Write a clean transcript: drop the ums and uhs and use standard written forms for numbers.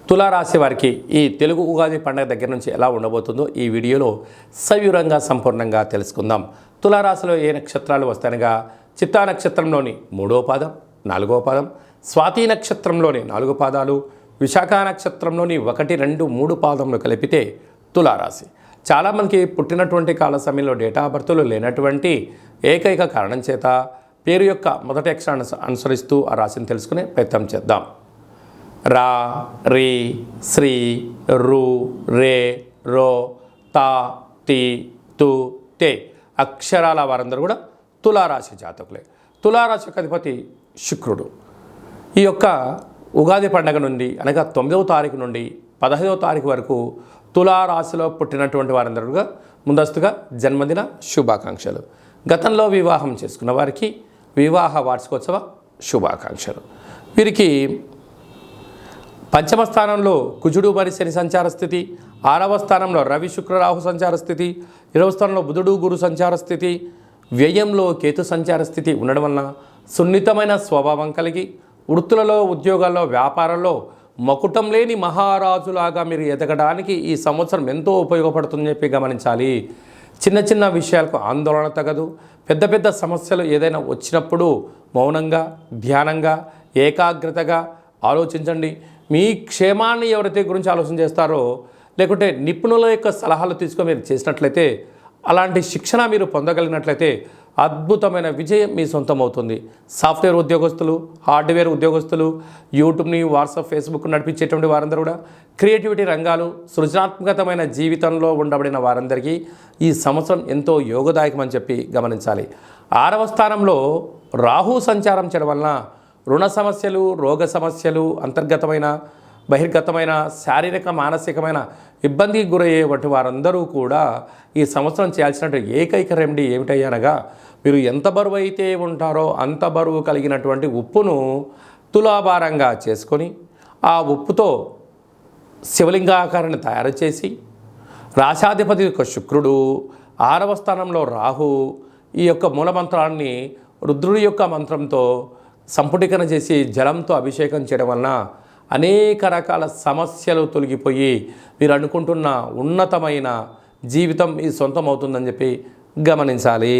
తులారాశి వారికి ఈ తెలుగు ఉగాది పండుగ దగ్గర నుంచి ఎలా ఉండబోతుందో ఈ వీడియోలో సవివరంగా సంపూర్ణంగా తెలుసుకుందాం. తులారాశిలో ఏ నక్షత్రాలు వస్తాయనగా చిత్తా నక్షత్రంలోని 3వ పాదం, 4వ పాదం, స్వాతి నక్షత్రంలోని 4 పాదాలు, విశాఖ నక్షత్రంలోని 1, 2, 3 పాదములు కలిపితే తులారాశి. చాలామందికి పుట్టినటువంటి కాల సమయంలో డేటా ఆఫ్ బర్త్లు లేనటువంటి ఏకైక కారణం చేత పేరు యొక్క మొదటి అక్షరాన్ని అనుసరిస్తూ ఆ రాశిని తెలుసుకునే ప్రయత్నం చేద్దాం. రా, రి, శ్రీ, రు, రే, రో, తా, తి, తు, తే అక్షరాల వారందరూ కూడా తులారాశి జాతకులే. తులారాశికి అధిపతి శుక్రుడు. ఈ యొక్క ఉగాది పండగ నుండి అనగా 9వ తారీఖు నుండి 15వ తారీఖు వరకు తులారాశిలో పుట్టినటువంటి వారందరూ ముందస్తుగా జన్మదిన శుభాకాంక్షలు. గతంలో వివాహం చేసుకున్న వారికి వివాహ వార్షికోత్సవ శుభాకాంక్షలు. వీరికి పంచమ స్థానంలో కుజుడు మరి శని సంచార స్థితి, 6వ స్థానంలో రవి శుక్ర రాహు సంచార స్థితి, 20వ స్థానంలో బుధుడు గురు సంచార స్థితి, వ్యయంలో కేతు సంచార స్థితి ఉండడం వలన సున్నితమైన స్వభావం కలిగి వృత్తులలో, ఉద్యోగాల్లో, వ్యాపారంలో మకుటం లేని మహారాజులాగా మీరు ఎదగడానికి ఈ సంవత్సరం ఎంతో ఉపయోగపడుతుందని చెప్పి గమనించాలి. చిన్న చిన్న విషయాలకు ఆందోళన తగదు. పెద్ద పెద్ద సమస్యలు ఏదైనా వచ్చినప్పుడు మౌనంగా, ధ్యానంగా, ఏకాగ్రతగా ఆలోచించండి. మీ క్షేమాన్ని ఎవరైతే గురించి ఆలోచన చేస్తారో లేకుంటే నిపుణుల యొక్క సలహాలు తీసుకొని మీరు చేసినట్లయితే, అలాంటి శిక్షణ మీరు పొందగలిగినట్లయితే అద్భుతమైన విజయం మీ సొంతం అవుతుంది. సాఫ్ట్వేర్ ఉద్యోగస్తులు, హార్డ్వేర్ ఉద్యోగస్తులు, యూట్యూబ్ని, వాట్సాప్, ఫేస్బుక్ నడిపించేటువంటి వారందరూ కూడా, క్రియేటివిటీ రంగాలు, సృజనాత్మకతమైన జీవితంలో ఉండబడిన వారందరికీ ఈ సంవత్సరం ఎంతో యోగదాయకమని చెప్పి గమనించాలి. 6వ స్థానంలో రాహు సంచారం చేయడం వలన రుణ సమస్యలు, రోగ సమస్యలు, అంతర్గతమైన బహిర్గతమైన శారీరక మానసికమైన ఇబ్బందికి గురయ్యేటువంటి వారందరూ కూడా ఈ సంవత్సరం చేయాల్సిన ఏకైక రెమెడీ ఏమిటయ్యనగా, మీరు ఎంత బరువు అయితే ఉంటారో అంత బరువు కలిగినటువంటి ఉప్పును తులాభారంగా చేసుకొని ఆ ఉప్పుతో శివలింగాకారాన్ని తయారు చేసి, రాశాధిపతి యొక్క శుక్రుడు, 6వ స్థానంలో రాహు, ఈ యొక్క మూలమంత్రాన్ని రుద్రుడి యొక్క మంత్రంతో సంపుటీకరణ చేసి జలంతో అభిషేకం చేయడం వలన అనేక రకాల సమస్యలు తొలగిపోయి మీరు అనుకుంటున్న ఉన్నతమైన జీవితం మీ సొంతం అవుతుందని చెప్పి గమనించాలి.